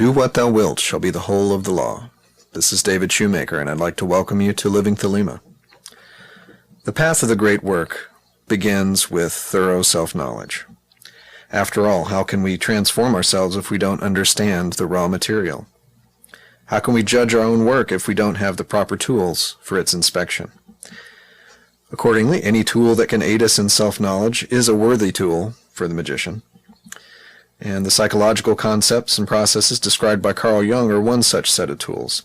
Do what thou wilt shall be the whole of the law. This is David Shoemaker, and I'd like to welcome you to Living Thelema. The path of the great work begins with thorough self-knowledge. After all, how can we transform ourselves if we don't understand the raw material? How can we judge our own work if we don't have the proper tools for its inspection? Accordingly, any tool that can aid us in self-knowledge is a worthy tool for the magician. And the psychological concepts and processes described by Carl Jung are one such set of tools.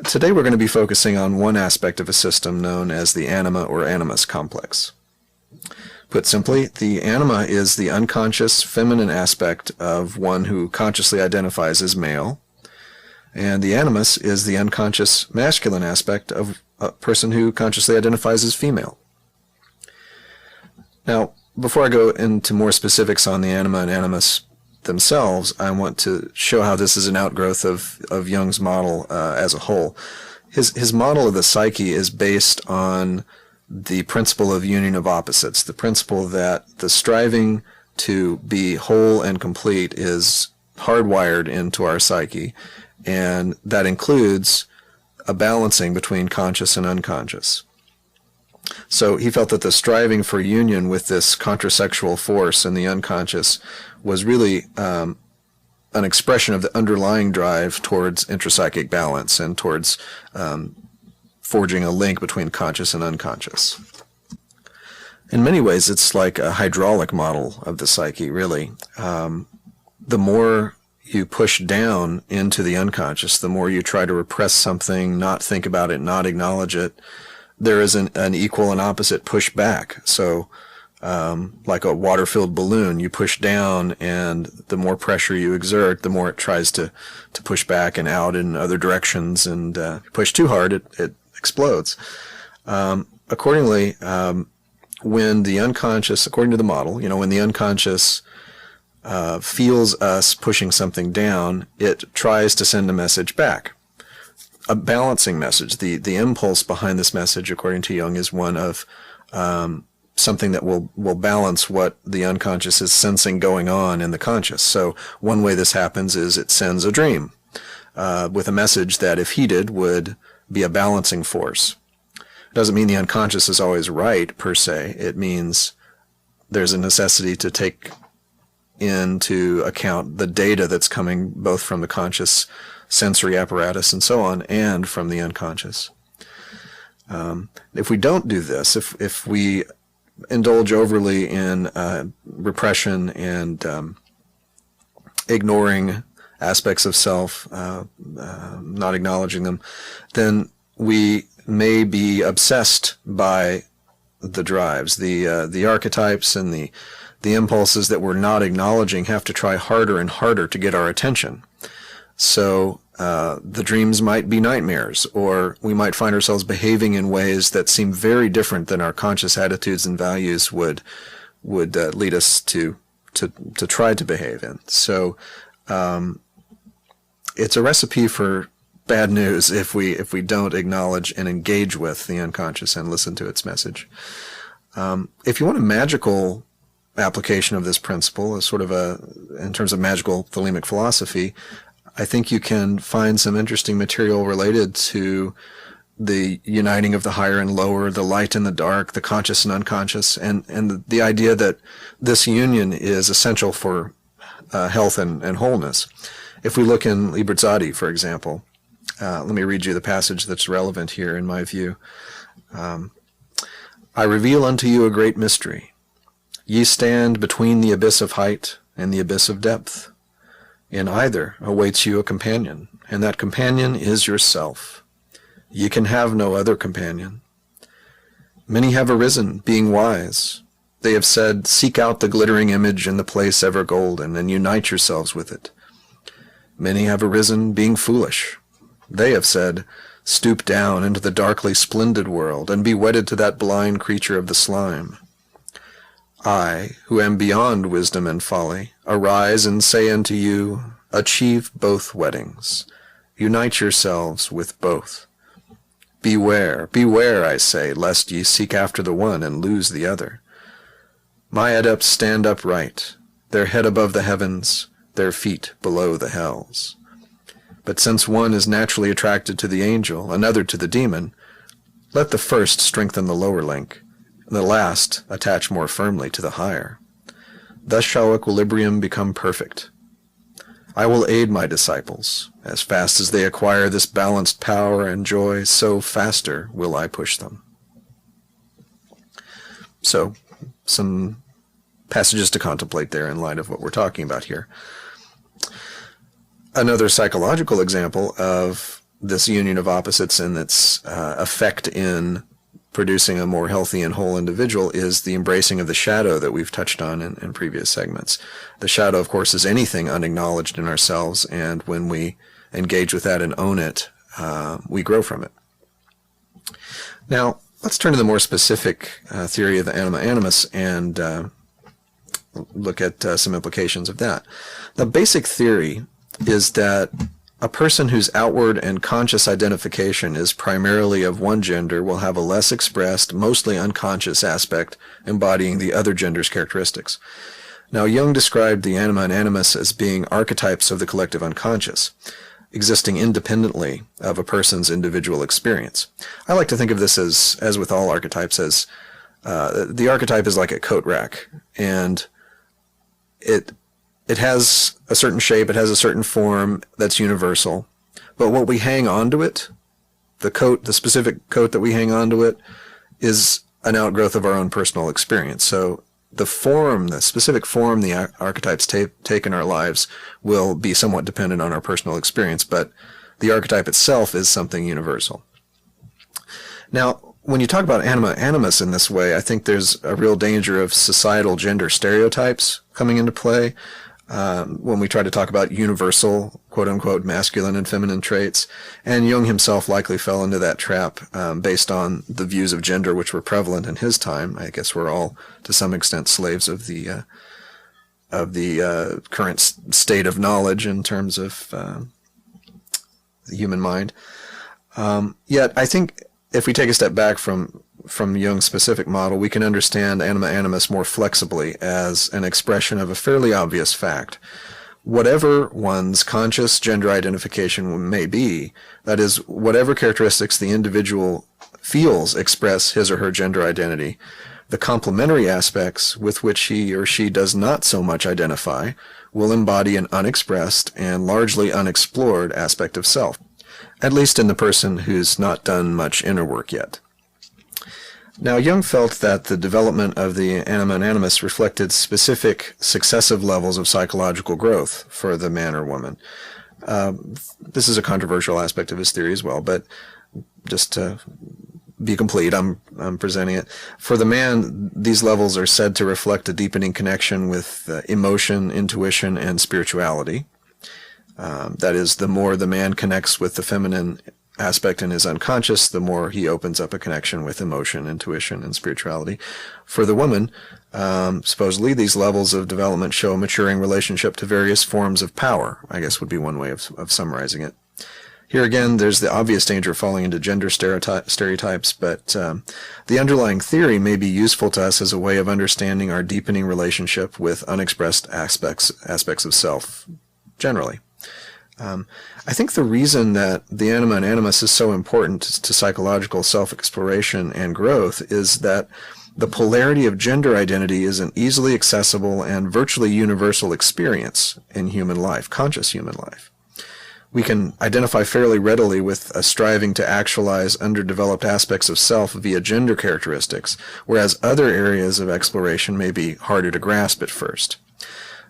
Today we're going to be focusing on one aspect of a system known as the Anima or Animus complex. Put simply, the Anima is the unconscious feminine aspect of one who consciously identifies as male, and the Animus is the unconscious masculine aspect of a person who consciously identifies as female. Now, before I go into more specifics on the Anima and Animus themselves, I want to show how this is an outgrowth of Jung's model as a whole. His model of the psyche is based on the principle of union of opposites, the principle that the striving to be whole and complete is hardwired into our psyche, and that includes a balancing between conscious and unconscious. So he felt that the striving for union with this contrasexual force in the unconscious was really an expression of the underlying drive towards intrapsychic balance and towards forging a link between conscious and unconscious. In many ways, it's like a hydraulic model of the psyche, really. The more you push down into the unconscious, the more you try to repress something, not think about it, not acknowledge it, there is an equal and opposite push back. So like a water-filled balloon, you push down, and the more pressure you exert, the more it tries to push back and out in other directions, and if you push too hard, it explodes. Accordingly, when the unconscious, according to the model, when the unconscious feels us pushing something down, it tries to send a message back. A balancing message. The impulse behind this message, according to Jung, is one of something that will balance what the unconscious is sensing going on in the conscious. So one way this happens is it sends a dream with a message that, if heeded, would be a balancing force. It doesn't mean the unconscious is always right, per se. It means there's a necessity to take into account the data that's coming both from the conscious sensory apparatus and so on, and from the unconscious. If we don't do this, if we indulge overly in repression and ignoring aspects of self, not acknowledging them, then we may be obsessed by the drives, the archetypes and the impulses that we're not acknowledging have to try harder and harder to get our attention. So the dreams might be nightmares, or we might find ourselves behaving in ways that seem very different than our conscious attitudes and values would lead us to try to behave in. So it's a recipe for bad news if we don't acknowledge and engage with the unconscious and listen to its message. If you want a magical application of this principle, as sort of in terms of magical Thelemic philosophy, I think you can find some interesting material related to the uniting of the higher and lower, the light and the dark, the conscious and unconscious, and the idea that this union is essential for health and wholeness. If we look in Liberzadi, for example, let me read you the passage that's relevant here in my view. I reveal unto you a great mystery. Ye stand between the abyss of height and the abyss of depth. In either awaits you a companion, and that companion is yourself. Ye can have no other companion. Many have arisen, being wise. They have said, seek out the glittering image in the place ever golden, and unite yourselves with it. Many have arisen, being foolish. They have said, stoop down into the darkly splendid world, and be wedded to that blind creature of the slime. I, who am beyond wisdom and folly, arise and say unto you, achieve both weddings. Unite yourselves with both. Beware, beware, I say, lest ye seek after the one and lose the other. My adepts stand upright, their head above the heavens, their feet below the hells. But since one is naturally attracted to the angel, another to the demon, let the first strengthen the lower link, and the last attach more firmly to the higher. Thus shall equilibrium become perfect. I will aid my disciples. As fast as they acquire this balanced power and joy, so faster will I push them. So, some passages to contemplate there in light of what we're talking about here. Another psychological example of this union of opposites and its effect in producing a more healthy and whole individual is the embracing of the shadow that we've touched on in previous segments. The shadow, of course, is anything unacknowledged in ourselves, and when we engage with that and own it, we grow from it. Now, let's turn to the more specific theory of the Anima Animus and look at some implications of that. The basic theory is that a person whose outward and conscious identification is primarily of one gender will have a less expressed, mostly unconscious aspect embodying the other gender's characteristics. Now, Jung described the Anima and Animus as being archetypes of the collective unconscious, existing independently of a person's individual experience. I like to think of this as with all archetypes, as the archetype is like a coat rack, and it has a certain shape, it has a certain form that's universal. But what we hang onto it, the specific coat that we hang onto it, is an outgrowth of our own personal experience. So the specific form the archetypes take in our lives will be somewhat dependent on our personal experience, but the archetype itself is something universal. Now, when you talk about Anima Animus in this way, I think there's a real danger of societal gender stereotypes coming into play. When we try to talk about universal, quote-unquote, masculine and feminine traits. And Jung himself likely fell into that trap based on the views of gender which were prevalent in his time. I guess we're all, to some extent, slaves of the current state of knowledge in terms of the human mind. Yet, I think if we take a step back from Jung's specific model, we can understand Anima Animus more flexibly as an expression of a fairly obvious fact. Whatever one's conscious gender identification may be, that is, whatever characteristics the individual feels express his or her gender identity, the complementary aspects with which he or she does not so much identify will embody an unexpressed and largely unexplored aspect of self, at least in the person who's not done much inner work yet. Now, Jung felt that the development of the Anima and Animus reflected specific successive levels of psychological growth for the man or woman. This is a controversial aspect of his theory as well, but just to be complete, I'm presenting it. For the man, these levels are said to reflect a deepening connection with emotion, intuition, and spirituality. That is, the more the man connects with the feminine aspect in his unconscious, the more he opens up a connection with emotion, intuition, and spirituality. For the woman, supposedly these levels of development show a maturing relationship to various forms of power, I guess would be one way of summarizing it. Here again, there's the obvious danger of falling into gender stereotypes, but the underlying theory may be useful to us as a way of understanding our deepening relationship with unexpressed aspects of self, generally. I think the reason that the Anima and Animus is so important to psychological self-exploration and growth is that the polarity of gender identity is an easily accessible and virtually universal experience in human life, conscious human life. We can identify fairly readily with a striving to actualize underdeveloped aspects of self via gender characteristics, whereas other areas of exploration may be harder to grasp at first.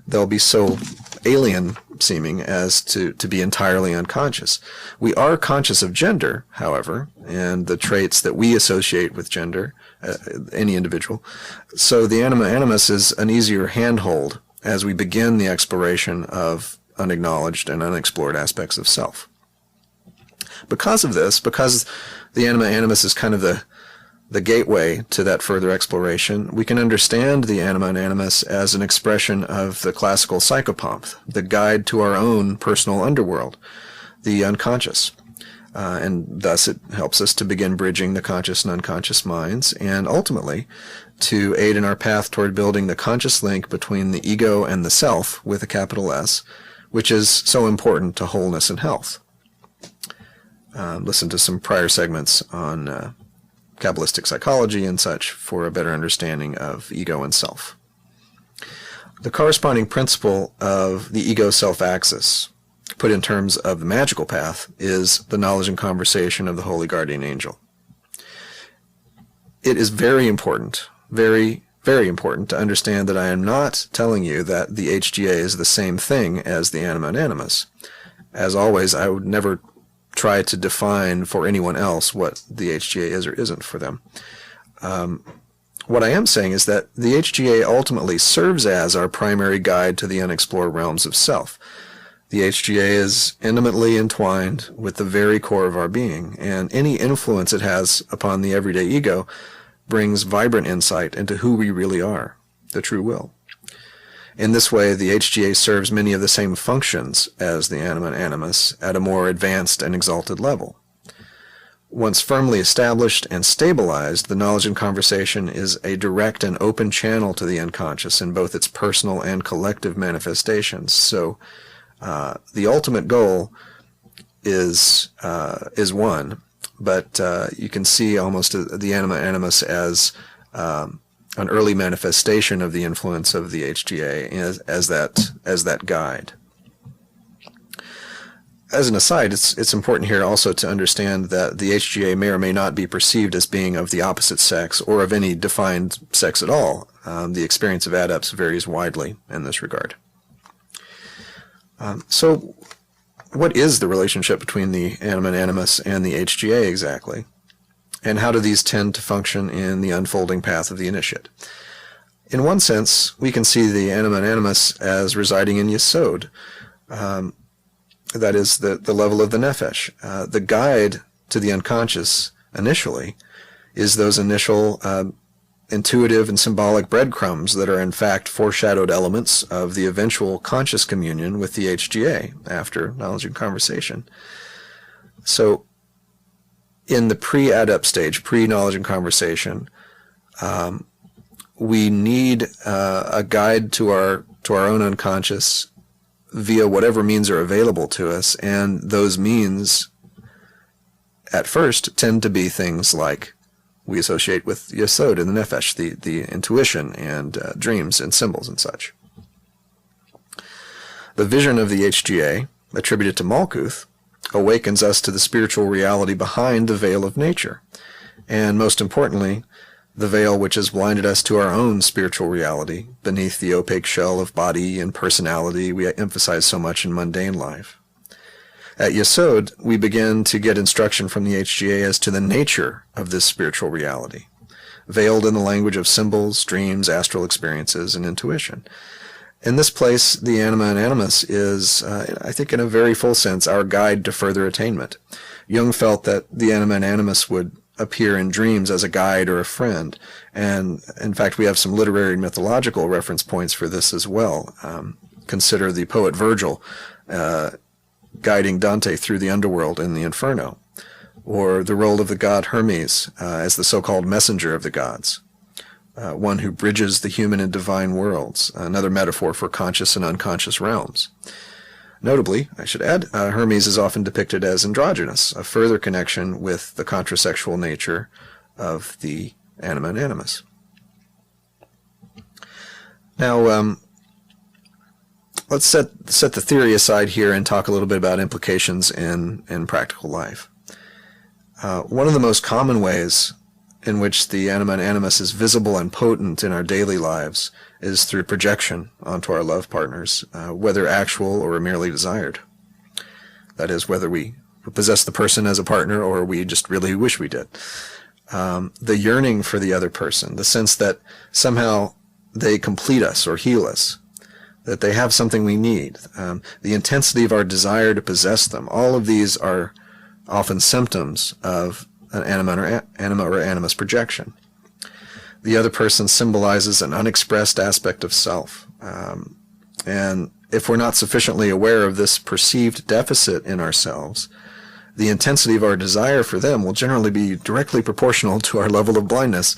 They'll be so alien-seeming as to be entirely unconscious. We are conscious of gender, however, and the traits that we associate with gender, any individual. So the Anima Animus is an easier handhold as we begin the exploration of unacknowledged and unexplored aspects of self. Because of this, because the Anima Animus is kind of the gateway to that further exploration, we can understand the Anima and Animus as an expression of the classical psychopomp, the guide to our own personal underworld, the unconscious. And thus it helps us to begin bridging the conscious and unconscious minds, and ultimately to aid in our path toward building the conscious link between the ego and the self, with a capital S, which is so important to wholeness and health. Listen to some prior segments on Kabbalistic psychology and such for a better understanding of ego and self. The corresponding principle of the ego-self axis, put in terms of the magical path, is the knowledge and conversation of the holy guardian angel. It is very important, very, very important to understand that I am not telling you that the HGA is the same thing as the Anima and Animus. As always, I would never try to define for anyone else what the HGA is or isn't for them. What I am saying is that the HGA ultimately serves as our primary guide to the unexplored realms of self. The HGA is intimately entwined with the very core of our being, and any influence it has upon the everyday ego brings vibrant insight into who we really are, the true will. In this way, the HGA serves many of the same functions as the Anima and Animus at a more advanced and exalted level. Once firmly established and stabilized, the knowledge and conversation is a direct and open channel to the unconscious in both its personal and collective manifestations. So the ultimate goal is one, but you can see almost the Anima Animus as an early manifestation of the influence of the HGA as that guide. As an aside, it's important here also to understand that the HGA may or may not be perceived as being of the opposite sex or of any defined sex at all. The experience of adepts varies widely in this regard. So what is the relationship between the Anima and Animus and the HGA exactly? And how do these tend to function in the unfolding path of the initiate? In one sense, we can see the Anima and Animus as residing in Yesod. That is the level of the nefesh. The guide to the unconscious initially is those initial intuitive and symbolic breadcrumbs that are in fact foreshadowed elements of the eventual conscious communion with the HGA after knowledge and conversation. So in the pre-adept stage, pre-knowledge and conversation, we need a guide to our own unconscious via whatever means are available to us, and those means at first tend to be things like we associate with Yesod in the Nefesh, the intuition and dreams and symbols and such. The vision of the HGA, attributed to Malkuth, awakens us to the spiritual reality behind the veil of nature, and most importantly, the veil which has blinded us to our own spiritual reality beneath the opaque shell of body and personality we emphasize so much in mundane life. At Yesod, we begin to get instruction from the HGA as to the nature of this spiritual reality, veiled in the language of symbols, dreams, astral experiences, and intuition. In this place, the Anima and Animus is, I think in a very full sense, our guide to further attainment. Jung felt that the Anima and Animus would appear in dreams as a guide or a friend, and in fact we have some literary and mythological reference points for this as well. Consider the poet Virgil guiding Dante through the underworld in the Inferno, or the role of the god Hermes as the so-called messenger of the gods, one who bridges the human and divine worlds, another metaphor for conscious and unconscious realms. Notably, I should add, Hermes is often depicted as androgynous, a further connection with the contrasexual nature of the Anima and Animus. Now, let's set the theory aside here and talk a little bit about implications in practical life. One of the most common ways in which the Anima and Animus is visible and potent in our daily lives is through projection onto our love partners, whether actual or merely desired. That is, whether we possess the person as a partner or we just really wish we did. The yearning for the other person, the sense that somehow they complete us or heal us, that they have something we need, the intensity of our desire to possess them, all of these are often symptoms of an Anima or Animus projection. The other person symbolizes an unexpressed aspect of self. And if we're not sufficiently aware of this perceived deficit in ourselves, the intensity of our desire for them will generally be directly proportional to our level of blindness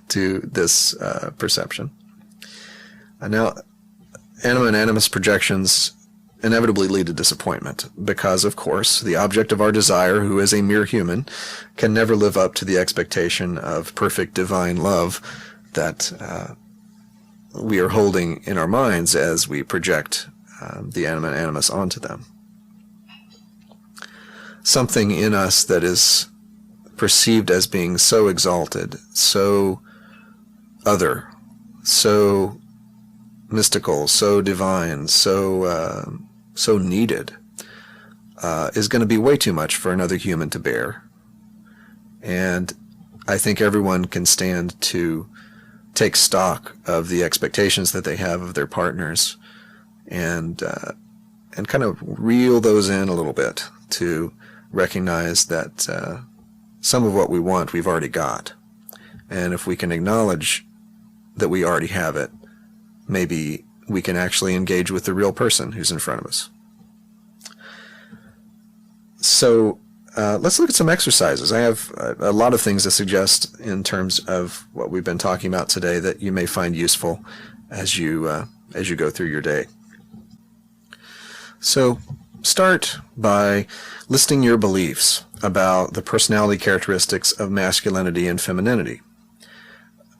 to this perception. Now, Anima and Animus projections inevitably lead to disappointment because, of course, the object of our desire, who is a mere human, can never live up to the expectation of perfect divine love that we are holding in our minds as we project the Anima and Animus onto them. Something in us that is perceived as being so exalted, so other, so mystical, so divine, so needed, is going to be way too much for another human to bear. And I think everyone can stand to take stock of the expectations that they have of their partners and kind of reel those in a little bit to recognize that some of what we want we've already got. And if we can acknowledge that we already have it, maybe we can actually engage with the real person who's in front of us. So let's look at some exercises. I have a lot of things to suggest in terms of what we've been talking about today that you may find useful as you go through your day. So start by listing your beliefs about the personality characteristics of masculinity and femininity.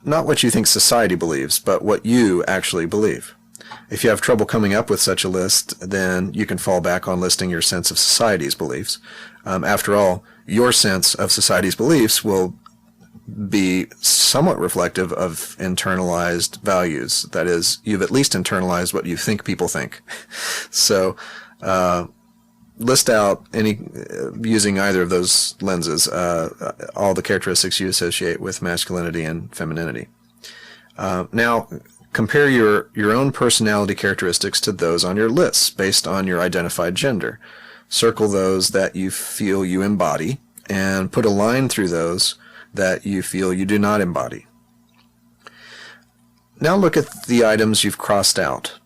Not what you think society believes, but what you actually believe. If you have trouble coming up with such a list, then you can fall back on listing your sense of society's beliefs. After all, your sense of society's beliefs will be somewhat reflective of internalized values. That is, you've at least internalized what you think people think. So list out using either of those lenses, all the characteristics you associate with masculinity and femininity. Now, compare your own personality characteristics to those on your lists based on your identified gender. Circle those that you feel you embody and put a line through those that you feel you do not embody. Now look at the items you've crossed out.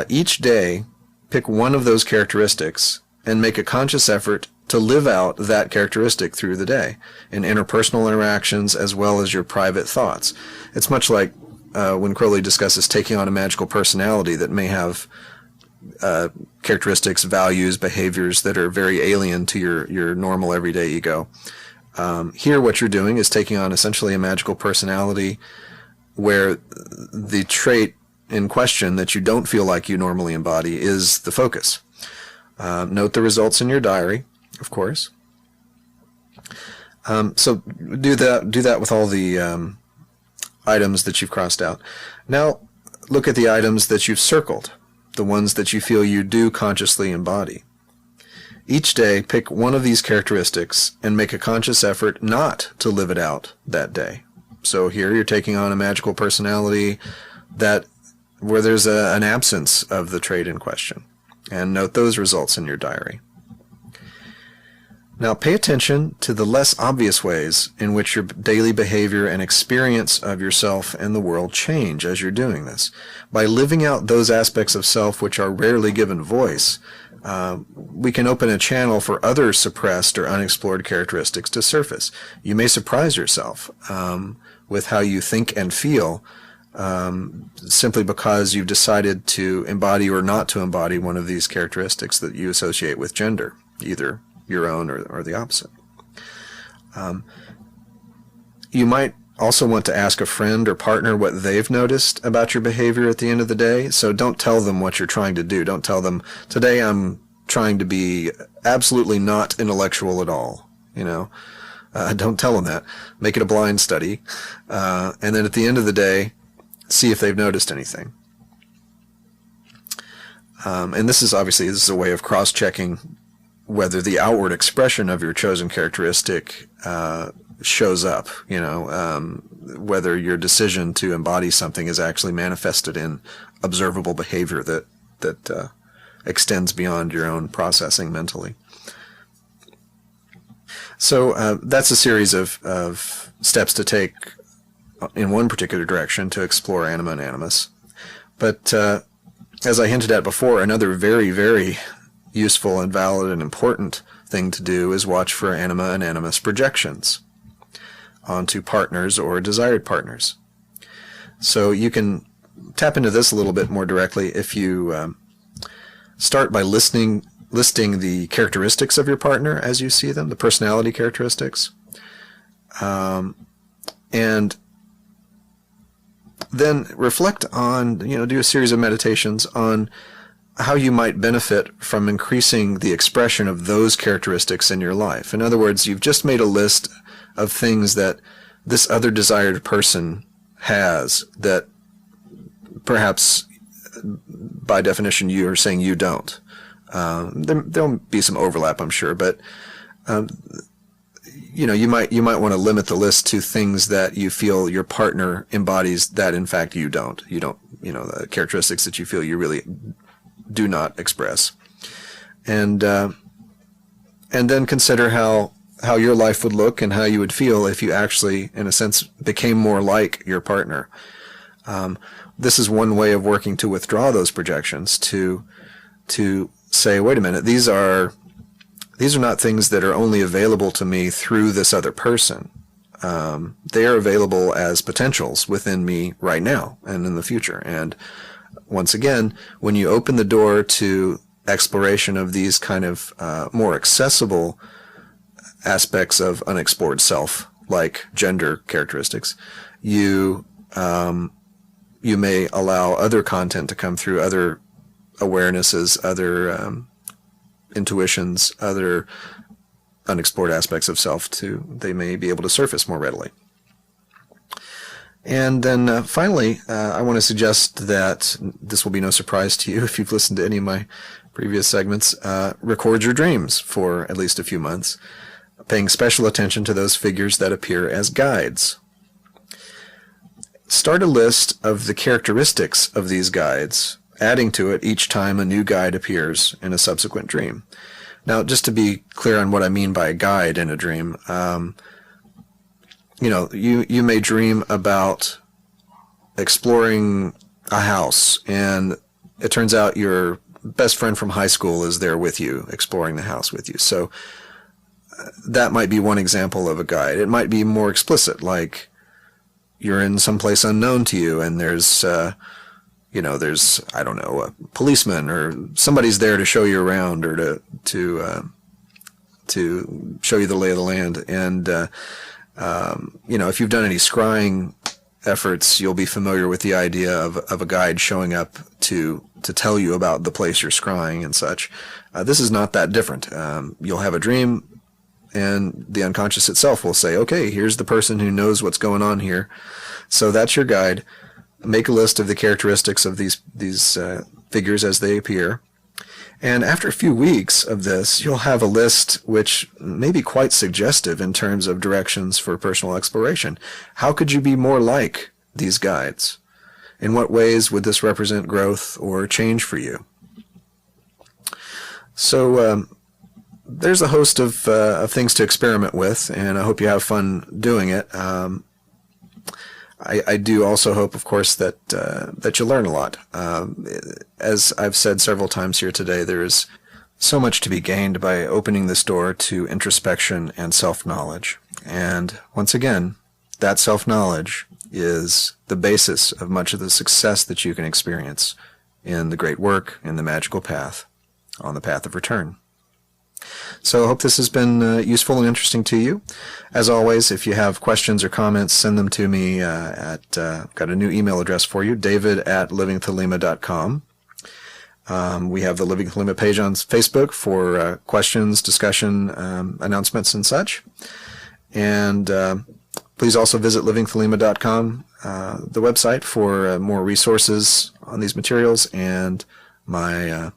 Each day, pick one of those characteristics and make a conscious effort to live out that characteristic through the day in interpersonal interactions as well as your private thoughts. It's much like when Crowley discusses taking on a magical personality that may have characteristics, values, behaviors that are very alien to your normal everyday ego. Here what you're doing is taking on essentially a magical personality where the trait in question that you don't feel like you normally embody is the focus. Note the results in your diary, of course. So do that with all the items that you've crossed out. Now look at the items that you've circled, the ones that you feel you do consciously embody. Each day, pick one of these characteristics and make a conscious effort not to live it out that day. So here you're taking on a magical personality where there's an absence of the trait in question. And note those results in your diary. Now pay attention to the less obvious ways in which your daily behavior and experience of yourself and the world change as you're doing this. By living out those aspects of self which are rarely given voice, we can open a channel for other suppressed or unexplored characteristics to surface. You may surprise yourself with how you think and feel simply because you've decided to embody or not to embody one of these characteristics that you associate with gender, either your own or the opposite. You might also want to ask a friend or partner what they've noticed about your behavior at the end of the day. So don't tell them what you're trying to do. Don't tell them, today I'm trying to be absolutely not intellectual at all. Don't tell them that. Make it a blind study. And then at the end of the day, see if they've noticed anything. And this is a way of cross-checking whether the outward expression of your chosen characteristic shows up, whether your decision to embody something is actually manifested in observable behavior that extends beyond your own processing mentally. So that's a series of steps to take in one particular direction to explore Anima and Animus. But as I hinted at before, another very, very useful and valid and important thing to do is watch for Anima and Animus projections onto partners or desired partners. So you can tap into this a little bit more directly if you start by listing the characteristics of your partner as you see them, the personality characteristics, and then reflect on, do a series of meditations on how you might benefit from increasing the expression of those characteristics in your life. In other words, you've just made a list of things that this other desired person has that perhaps by definition you are saying you don't. There'll be some overlap, I'm sure, but you might want to limit the list to things that you feel your partner embodies that in fact you don't. You don't, the characteristics that you feel you really do not express, and then consider how your life would look and how you would feel if you actually, in a sense, became more like your partner. This is one way of working to withdraw those projections, to say, wait a minute, these are not things that are only available to me through this other person. They are available as potentials within me right now and in the future. And once again, when you open the door to exploration of these kind of more accessible aspects of unexplored self, like gender characteristics, you may allow other content to come through, other awarenesses, other intuitions, other unexplored aspects of self they may be able to surface more readily. And then finally, I want to suggest that this will be no surprise to you if you've listened to any of my previous segments. Record your dreams for at least a few months, paying special attention to those figures that appear as guides. Start a list of the characteristics of these guides, adding to it each time a new guide appears in a subsequent dream. Now, just to be clear on what I mean by a guide in a dream, you may dream about exploring a house, and it turns out your best friend from high school is there with you, exploring the house with you. So that might be one example of a guide. It might be more explicit, like you're in some place unknown to you, and there's I don't know, a policeman or somebody's there to show you around, or to show you the lay of the land. And if you've done any scrying efforts, you'll be familiar with the idea of a guide showing up to tell you about the place you're scrying and such. This is not that different. You'll have a dream, and the unconscious itself will say, okay, here's the person who knows what's going on here. So that's your guide. Make a list of the characteristics of these figures as they appear. And after a few weeks of this, you'll have a list which may be quite suggestive in terms of directions for personal exploration. How could you be more like these guides? In what ways would this represent growth or change for you? So there's a host of things to experiment with, and I hope you have fun doing it. I do also hope, of course, that you learn a lot. As I've said several times here today, there is so much to be gained by opening this door to introspection and self-knowledge. And once again, that self-knowledge is the basis of much of the success that you can experience in the great work, in the magical path, on the path of return. So I hope this has been useful and interesting to you. As always, if you have questions or comments, send them to me I've got a new email address for you, david@livingthelema.com. We have the Living Thelema page on Facebook for questions, discussion, announcements, and such. And please also visit livingthelema.com, the website, for more resources on these materials and my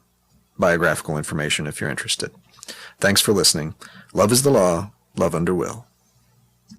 biographical information if you're interested. Thanks for listening. Love is the law, love under will.